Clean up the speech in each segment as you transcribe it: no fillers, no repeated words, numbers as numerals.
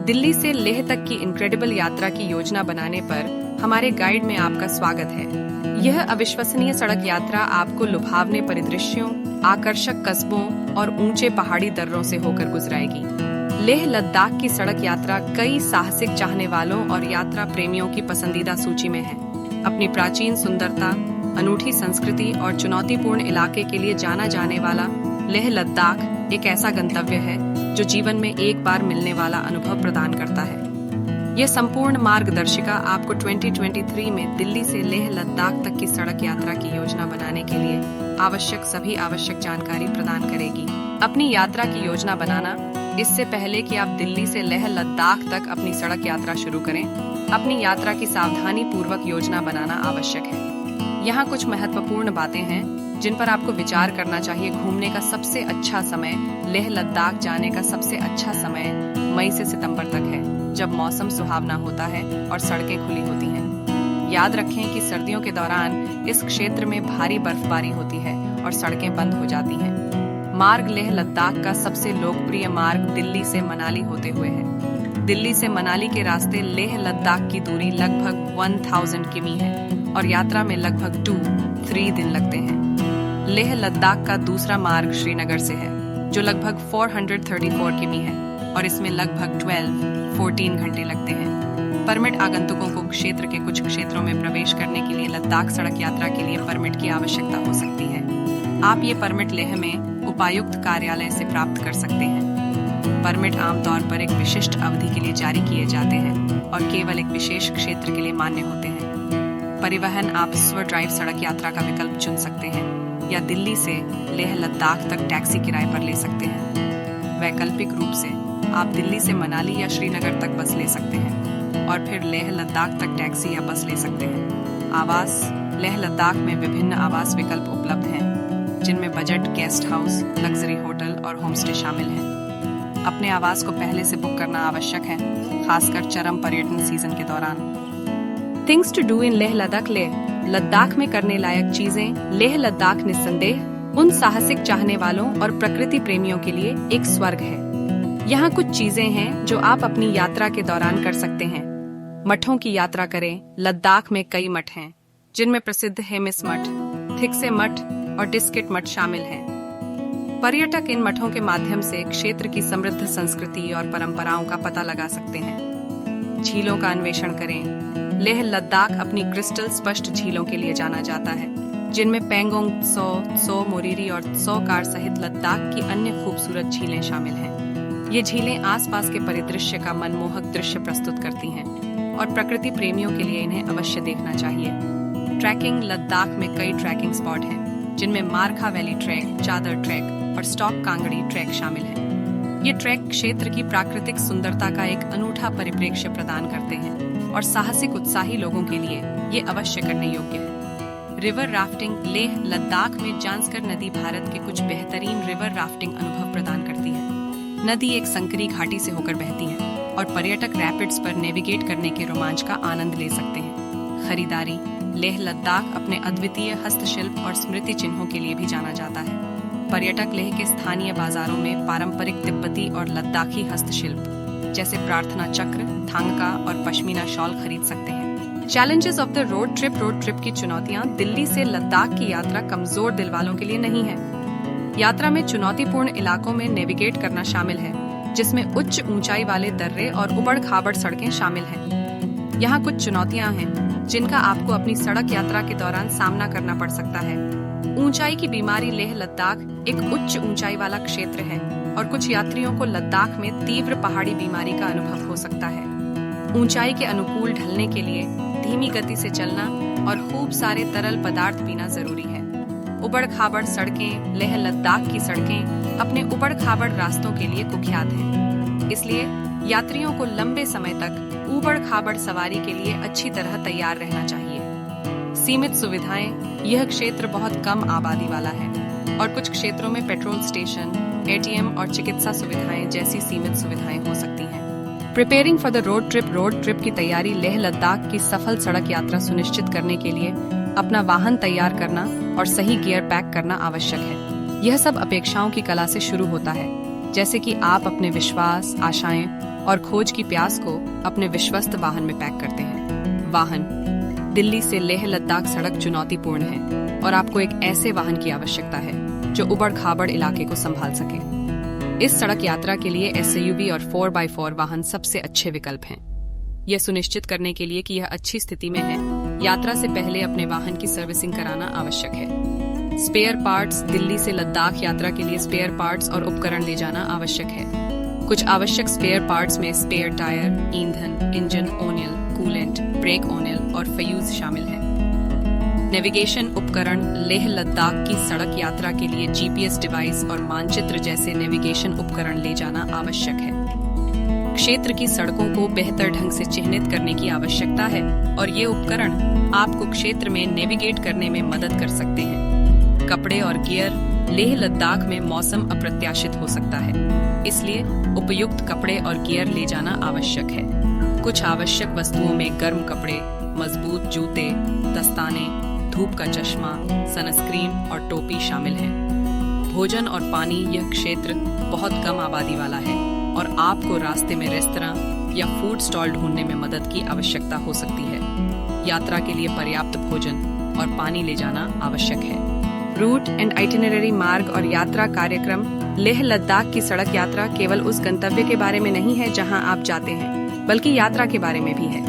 दिल्ली से लेह तक की इनक्रेडिबल यात्रा की योजना बनाने पर हमारे गाइड में आपका स्वागत है। यह अविश्वसनीय सड़क यात्रा आपको लुभावने परिदृश्यों, आकर्षक कस्बों और ऊंचे पहाड़ी दर्रों से होकर गुजराएगी। लेह लद्दाख की सड़क यात्रा कई साहसिक चाहने वालों और यात्रा प्रेमियों की पसंदीदा सूची में है। अपनी प्राचीन सुंदरता, अनूठी संस्कृति और चुनौतीपूर्ण इलाके के लिए जाना जाने वाला लेह लद्दाख एक ऐसा गंतव्य है जो जीवन में एक बार मिलने वाला अनुभव प्रदान करता है। यह संपूर्ण मार्गदर्शिका आपको 2023 में दिल्ली से लेह लद्दाख तक की सड़क यात्रा की योजना बनाने के लिए सभी आवश्यक जानकारी प्रदान करेगी। अपनी यात्रा की योजना बनाना, इससे पहले कि आप दिल्ली से लेह लद्दाख तक अपनी सड़क यात्रा शुरू करें, अपनी यात्रा की सावधानी पूर्वक योजना बनाना आवश्यक है। यहाँ कुछ महत्वपूर्ण बातें हैं जिन पर आपको विचार करना चाहिए। घूमने का सबसे अच्छा समय, लेह लद्दाख जाने का सबसे अच्छा समय मई से सितंबर तक है, जब मौसम सुहावना होता है और सड़कें खुली होती हैं। याद रखें कि सर्दियों के दौरान इस क्षेत्र में भारी बर्फबारी होती है और सड़कें बंद हो जाती हैं। मार्ग लेह लद्दाख का सबसे लोकप्रिय मार्ग दिल्ली से मनाली होते हुए है। दिल्ली से मनाली के रास्ते लेह लद्दाख की दूरी लगभग 1000 किमी है और यात्रा में लगभग 2-3 दिन लगते हैं। लेह लद्दाख का दूसरा मार्ग श्रीनगर से है, जो लगभग 434 किमी है और इसमें लगभग 12-14 घंटे लगते हैं। परमिट आगंतुकों को क्षेत्र के कुछ क्षेत्रों में प्रवेश करने के लिए लद्दाख सड़क यात्रा के लिए परमिट की आवश्यकता हो सकती है। आप ये परमिट लेह में उपायुक्त कार्यालय से प्राप्त कर सकते हैं। परमिट आमतौर पर एक विशिष्ट अवधि के लिए जारी किए जाते हैं और केवल एक विशेष क्षेत्र के लिए मान्य होते हैं। परिवहन, आप स्व ड्राइव सड़क यात्रा का विकल्प चुन सकते हैं या दिल्ली से लेह लद्दाख तक टैक्सी किराए पर ले सकते हैं। वैकल्पिक रूप से आप दिल्ली से मनाली या श्रीनगर तक बस ले सकते हैं और फिर लेह लद्दाख तक टैक्सी या बस ले सकते हैं। आवास, लेह लद्दाख में विभिन्न आवास विकल्प उपलब्ध हैं, जिनमें budget guest house, luxury hotel और होमस्टे शामिल हैं। अपने आवास को पहले से बुक करना आवश्यक है, खासकर चरम पर्यटन सीजन के दौरान। Things to do in Leh Ladakh. Leh Ladakh में करने लायक चीजें। लेह लद्दाख निस्संदेह उन साहसिक चाहने वालों और प्रकृति प्रेमियों के लिए एक स्वर्ग है। यहाँ कुछ चीजें हैं जो आप अपनी यात्रा के दौरान कर सकते हैं। मठों की यात्रा करें। लद्दाख में कई मठ हैं, जिनमें प्रसिद्ध हेमिस मठ, थिक्से मठ और डिस्किट मठ शामिल हैं। पर्यटक इन मठों के माध्यम से क्षेत्र की समृद्ध संस्कृति और परंपराओं का पता लगा सकते हैं। झीलों का अन्वेषण करें। लेह लद्दाख अपनी क्रिस्टल स्पष्ट झीलों के लिए जाना जाता है, जिनमें पेंगोंग त्सो मोरिरी और त्सो कार सहित लद्दाख की अन्य खूबसूरत झीलें शामिल हैं। ये झीलें आसपास के परिदृश्य का मनमोहक दृश्य प्रस्तुत करती हैं और प्रकृति प्रेमियों के लिए इन्हें अवश्य देखना चाहिए। ट्रैकिंग। लद्दाख में कई ट्रैकिंग स्पॉट हैं, जिनमें मारखा वैली ट्रैक, चादर ट्रैक और स्टॉक कांगड़ी ट्रैक शामिल हैं। ये ट्रैक क्षेत्र की प्राकृतिक सुंदरता का एक अनूठा परिप्रेक्ष्य प्रदान करते हैं और साहसिक उत्साही लोगों के लिए ये अवश्य करने योग्य है। River rafting. लेह लद्दाख में जांस्कर नदी भारत के कुछ बेहतरीन रिवर राफ्टिंग अनुभव प्रदान करती है। नदी एक संकरी घाटी से होकर बहती है और पर्यटक रैपिड्स पर नेविगेट करने के रोमांच का आनंद ले सकते हैं। खरीदारी। लेह लद्दाख अपने अद्वितीय हस्तशिल्प और स्मृति चिन्हों के लिए भी जाना जाता है। पर्यटक लेह के स्थानीय बाजारों में पारंपरिक तिब्बती और लद्दाखी हस्तशिल्प जैसे प्रार्थना चक्र, थांगका और पश्मीना शॉल खरीद सकते हैं। Challenges of the road trip. Road trip की चुनौतियां। दिल्ली से लद्दाख की यात्रा कमजोर दिल वालों के लिए नहीं है। यात्रा में चुनौतीपूर्ण इलाकों में नेविगेट करना शामिल है, जिसमें उच्च ऊंचाई वाले दर्रे और उबड़ खाबड़ सड़कें शामिल हैं। यहाँ कुछ चुनौतियां हैं जिनका आपको अपनी सड़क यात्रा के दौरान सामना करना पड़ सकता है। ऊंचाई की बीमारी। लेह लद्दाख एक उच्च ऊंचाई वाला क्षेत्र है और कुछ यात्रियों को लद्दाख में तीव्र पहाड़ी बीमारी का अनुभव हो सकता है। ऊंचाई के अनुकूल ढलने के लिए धीमी गति से चलना और खूब सारे तरल पदार्थ पीना जरूरी है। उबड़ खाबड़ सड़कें। लेह लद्दाख की सड़कें अपने उबड़ खाबड़ रास्तों के लिए कुख्यात हैं, इसलिए यात्रियों को लंबे समय तक उबड़ खाबड़ सवारी के लिए अच्छी तरह तैयार रहना चाहिए। सीमित सुविधाएं। यह क्षेत्र बहुत कम आबादी वाला है और कुछ क्षेत्रों में पेट्रोल स्टेशन, एटीएम और चिकित्सा सुविधाएं जैसी सीमित सुविधाएं हो सकती हैं। Preparing for the road trip. Road trip की तैयारी। लेह लद्दाख की सफल सड़क यात्रा सुनिश्चित करने के लिए अपना वाहन तैयार करना और सही गियर पैक करना आवश्यक है। यह सब अपेक्षाओं की कला से शुरू होता है, जैसे कि आप अपने विश्वास, आशाएं और खोज की प्यास को अपने विश्वस्त वाहन में पैक करते हैं। वाहन दिल्ली से लेह लद्दाख सड़क चुनौतीपूर्ण है और आपको एक ऐसे वाहन की आवश्यकता है जो उबड़-खाबड़ इलाके को संभाल सके। इस सड़क यात्रा के लिए SUV और 4x4 वाहन सबसे अच्छे विकल्प हैं। यह सुनिश्चित करने के लिए कि यह अच्छी स्थिति में है, यात्रा से पहले अपने वाहन की सर्विसिंग कराना आवश्यक है। स्पेयर पार्ट्स दिल्ली से लद्दाख यात्रा के लिए स्पेयर पार्ट्स और उपकरण ले जाना आवश्यक है। कुछ आवश्यक स्पेयर पार्ट्स में स्पेयर टायर, ईंधन, engine oil, coolant, brake oil और फ्यूज शामिल है। नेविगेशन उपकरण लेह लद्दाख की सड़क यात्रा के लिए GPS डिवाइस और मानचित्र जैसे नेविगेशन उपकरण ले जाना आवश्यक है। क्षेत्र की सड़कों को बेहतर ढंग से चिह्नित करने की आवश्यकता है और ये उपकरण आपको क्षेत्र में नेविगेट करने में मदद कर सकते हैं। कपड़े और गियर लेह लद्दाख में मौसम अप्रत्याशित हो सकता है, इसलिए उपयुक्त कपड़े और गियर ले जाना आवश्यक है। कुछ आवश्यक वस्तुओं में गर्म कपड़े, मजबूत जूते, दस्ताने, धूप का चश्मा, सनस्क्रीन और टोपी शामिल हैं। भोजन और पानी यह क्षेत्र बहुत कम आबादी वाला है और आपको रास्ते में रेस्तरां या फूड स्टॉल ढूंढने में मदद की आवश्यकता हो सकती है। यात्रा के लिए पर्याप्त भोजन और पानी ले जाना आवश्यक है। रूट एंड आइटिनरी मार्ग और यात्रा कार्यक्रम लेह लद्दाख की सड़क यात्रा केवल उस गंतव्य के बारे में नहीं है जहां आप जाते हैं, बल्कि यात्रा के बारे में भी है।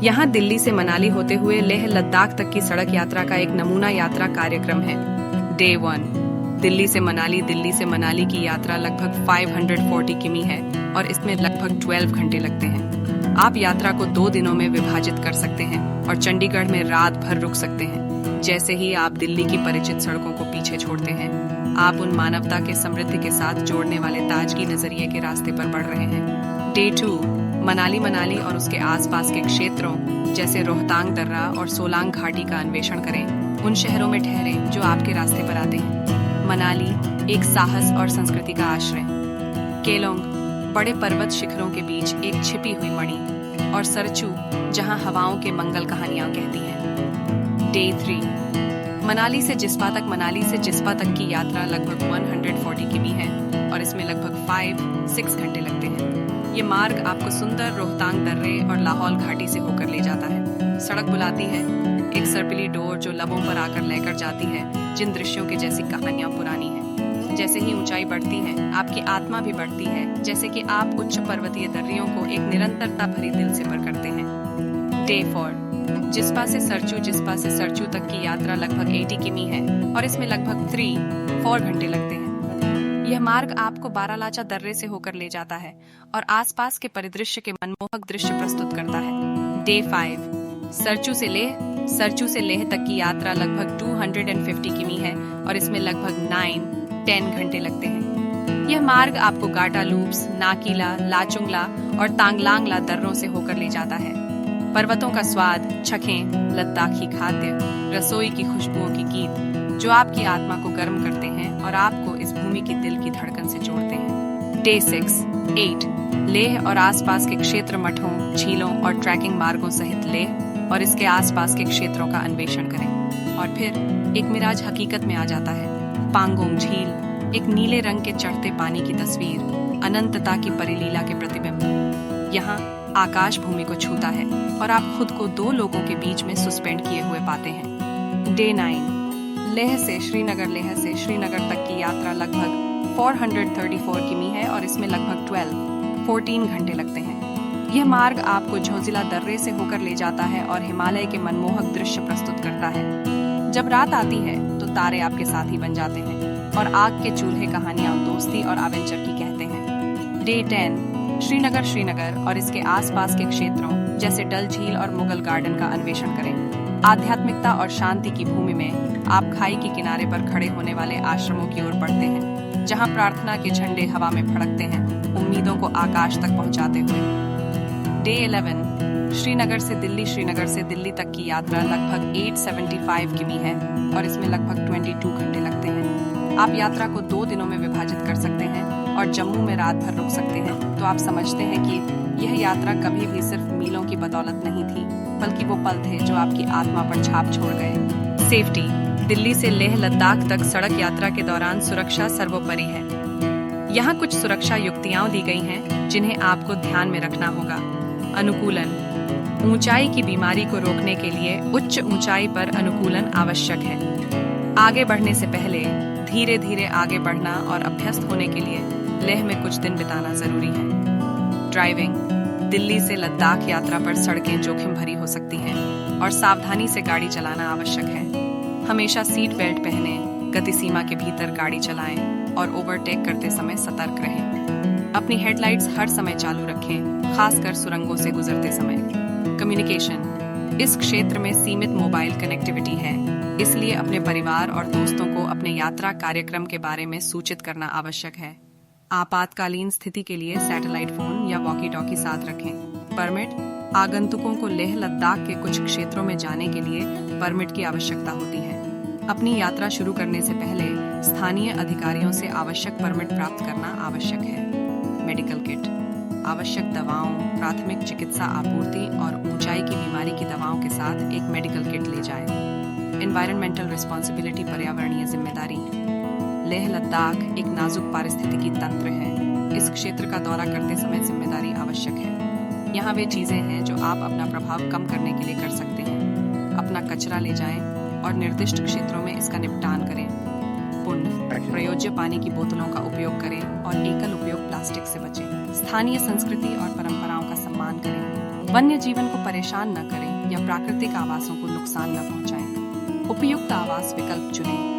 यहाँ दिल्ली से मनाली होते हुए लेह लद्दाख तक की सड़क यात्रा का एक नमूना यात्रा कार्यक्रम है। डे 1 दिल्ली से मनाली की यात्रा लगभग 540 किमी है और इसमें लगभग 12 घंटे लगते हैं। आप यात्रा को 2 दिनों में विभाजित कर सकते हैं और चंडीगढ़ में रात भर रुक सकते हैं। जैसे ही आप दिल्ली की परिचित सड़कों को पीछे छोड़ते हैं, आप उन मानवता के समृद्धि के साथ जोड़ने वाले ताजगी नजरिए के रास्ते पर बढ़ रहे हैं। डे 2 मनाली और उसके आसपास के क्षेत्रों जैसे रोहतांग दर्रा और सोलांग घाटी का अन्वेषण करें। उन शहरों में ठहरें जो आपके रास्ते पर आते हैं। मनाली एक साहस और संस्कृति का आश्रय, केलोंग बड़े पर्वत शिखरों के बीच एक छिपी हुई मणि और सरचू जहां हवाओं के मंगल कहानियां कहती हैं। डे 3 मनाली से जिस्पा तक की यात्रा लगभग 140 किमी है और इसमें लगभग 5-6 घंटे लगते हैं। ये मार्ग आपको सुंदर रोहतांग दर्रे और लाहौल घाटी से होकर ले जाता है। सड़क बुलाती है, एक सर्पिली डोर जो लबों पर आकर लेकर जाती है, जिन दृश्यों के जैसी कहानियां पुरानी हैं। जैसे ही ऊंचाई बढ़ती है, आपकी आत्मा भी बढ़ती है, जैसे कि आप उच्च पर्वतीय दर्रियों को एक निरंतरता भरी दिल से पर करते हैं। डे 4 जिस्पा से सरचू तक की यात्रा लगभग 80 किमी है और इसमें लगभग 3-4 घंटे लगते हैं। यह मार्ग आपको बारालाचा दर्रे से होकर ले जाता है और आसपास के परिदृश्य के मनमोहक दृश्य प्रस्तुत करता है। डे 5 सरचू से लेह तक की यात्रा लगभग 250 किमी है और इसमें लगभग 9-10 घंटे लगते हैं। यह मार्ग आपको गाटा लूप्स, नाकीला, लाचुंगला और तांगलांगला दर्रों से होकर ले जाता है। पर्वतों का स्वाद चखें, लद्दाखी खाद्य, रसोई की खुशबुओं की गीत जो आपकी आत्मा को गर्म करते हैं और आपको इस भूमि की दिल की धड़कन से जोड़ते हैं। डे 6-8 लेह और आसपास के क्षेत्र मठों, झीलों और ट्रैकिंग मार्गों सहित लेह और इसके आसपास के क्षेत्रों का अन्वेषण करें। और फिर एक मिराज हकीकत में आ जाता है। पांगोंग झील एक नीले रंग के चढ़ते पानी की तस्वीर, अनंतता की परिलीला के प्रतिबिंब। यहाँ आकाश भूमि को छूता है और आप खुद को 2 लोगों के बीच में सस्पेंड किए हुए पाते हैं। डे 9 लेह से श्रीनगर तक की यात्रा लगभग 434 किमी है और इसमें लगभग 12-14 घंटे लगते हैं। यह मार्ग आपको झोजिला दर्रे से होकर ले जाता है और हिमालय के मनमोहक दृश्य प्रस्तुत करता है। जब रात आती है तो तारे आपके साथी बन जाते हैं और आग के चूल्हे कहानियां दोस्ती और एडवेंचर की कहते हैं। डे 10 श्रीनगर और इसके आसपास के क्षेत्रों जैसे डल झील और मुगल गार्डन का अन्वेषण करें। आध्यात्मिकता और शांति की भूमि में आप खाई के किनारे पर खड़े होने वाले आश्रमों की ओर बढ़ते हैं, जहां प्रार्थना के झंडे हवा में फड़कते हैं, उम्मीदों को आकाश तक पहुंचाते हुए। डे 11 श्रीनगर से दिल्ली तक की यात्रा लगभग 875 किमी है और इसमें लगभग 22 घंटे लगते हैं। आप यात्रा को 2 दिनों में विभाजित कर सकते हैं और जम्मू में रात भर रुक सकते हैं। तो आप समझते हैं कि यह यात्रा कभी भी सिर्फ मीलों की बदौलत नहीं थी, बल्कि वो पल थे जो आपकी आत्मा पर छाप छोड़ गए। सेफ्टी दिल्ली से लेह लद्दाख तक सड़क यात्रा के दौरान सुरक्षा सर्वोपरि है। यहाँ कुछ सुरक्षा युक्तियां दी गई हैं जिन्हें आपको ध्यान में रखना होगा। अनुकूलन। ऊंचाई की बीमारी को रोकने के लिए उच्च ऊंचाई पर अनुकूलन आवश्यक है। आगे बढ़ने से पहले धीरे धीरे आगे बढ़ना और अभ्यस्त होने के लिए लेह में कुछ दिन बिताना जरूरी है। ड्राइविंग। दिल्ली से लद्दाख यात्रा पर सड़कें जोखिम भरी हो सकती हैं और सावधानी से गाड़ी चलाना आवश्यक है। हमेशा सीट बेल्ट पहने, गति सीमा के भीतर गाड़ी चलाएं और ओवरटेक करते समय सतर्क रहें। अपनी हेडलाइट्स हर समय चालू रखें, खासकर सुरंगों से गुजरते समय। कम्युनिकेशन। इस क्षेत्र में सीमित मोबाइल कनेक्टिविटी है, इसलिए अपने परिवार और दोस्तों को अपने यात्रा कार्यक्रम के बारे में सूचित करना आवश्यक है। आपातकालीन स्थिति के लिए सैटेलाइट फोन या वॉकी टॉकी साथ रखें। परमिट। आगंतुकों को लेह लद्दाख के कुछ क्षेत्रों में जाने के लिए परमिट की आवश्यकता होती है। अपनी यात्रा शुरू करने से पहले स्थानीय अधिकारियों से आवश्यक परमिट प्राप्त करना आवश्यक है। Medical kit. आवश्यक दवाओं, प्राथमिक चिकित्सा आपूर्ति और ऊंचाई की बीमारी की दवाओं के साथ एक मेडिकल किट ले जाएं। एनवायरमेंटल रिस्पॉन्सिबिलिटी, पर्यावरणीय जिम्मेदारी। लेह लद्दाख एक नाजुक पारिस्थितिकी तंत्र है। इस क्षेत्र का दौरा करते समय जिम्मेदारी आवश्यक है। यहाँ वे चीजें हैं जो आप अपना प्रभाव कम करने के लिए कर सकते हैं। अपना कचरा ले जाएं और निर्दिष्ट क्षेत्रों में इसका निपटान करें। पुण्य। प्रयोज्य पानी की बोतलों का उपयोग करें और एकल उपयोग प्लास्टिक से बचें। स्थानीय संस्कृति और परंपराओं का सम्मान करें। वन्य जीवन को परेशान न करें या प्राकृतिक आवासों को नुकसान न पहुंचाएं। उपयुक्त आवास विकल्प चुनें।